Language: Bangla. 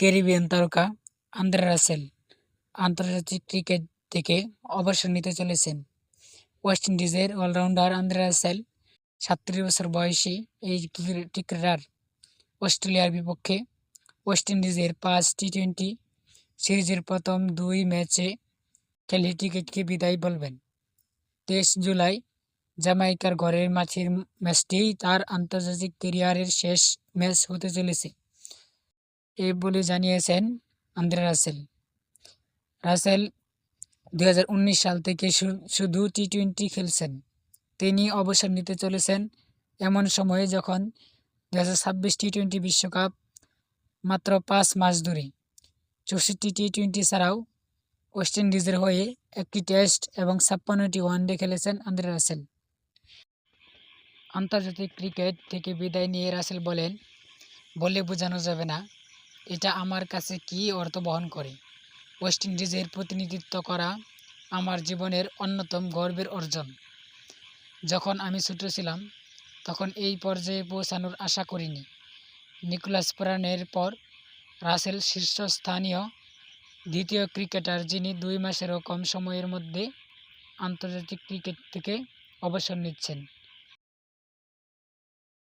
ক্যারিবিয়ান তারকা আন্দ্রে রাসেল আন্তর্জাতিক ক্রিকেট থেকে অবসর নিতে চলেছেন। ওয়েস্ট ইন্ডিজের অলরাউন্ডার আন্দ্রে রাসেল ৩৭ বছর বয়সী এই ক্রিকেটার অস্ট্রেলিয়ার বিপক্ষে ওয়েস্ট ইন্ডিজের ৫ টি-২০ সিরিজের প্রথম ২ ম্যাচে খেলে ক্রিকেটকে বিদায় বলবেন। ২৩ জুলাই জ্যামাইকার ঘরের মাঠের ম্যাচটিই তার আন্তর্জাতিক ক্যারিয়ারের শেষ ম্যাচ হতে চলেছে এই বলে জানিয়েছেন আন্দ্রে রাসেল। রাসেল ২০১৯ সাল থেকে শুধু টি-২০ খেলছেন। তিনি অবসর নিতে চলেছেন এমন সময়ে যখন ২০২৬ টি-২০ বিশ্বকাপ মাত্র ৫ মাস দূরে। ৬৪ টি-২০ ছাড়াও ওয়েস্ট ইন্ডিজের হয়ে ১টি টেস্ট এবং ৫৬টি ওয়ানডে খেলেছেন আন্দ্রে রাসেল। আন্তর্জাতিক ক্রিকেট থেকে বিদায় নিয়ে রাসেল বলেন, বলে বোঝানো যাবে না এটা আমার কাছে কী অর্থ বহন করে। ওয়েস্ট ইন্ডিজের প্রতিনিধিত্ব করা আমার জীবনের অন্যতম গর্বের অর্জন। যখন আমি ছোট ছিলাম তখন এই পর্যায়ে পৌঁছানোর আশা করিনি। নিকোলাস পুরানের পর রাসেল শীর্ষস্থানীয় দ্বিতীয় ক্রিকেটার যিনি ২ মাসেরও কম সময়ের মধ্যে আন্তর্জাতিক ক্রিকেট থেকে অবসর নিচ্ছেন।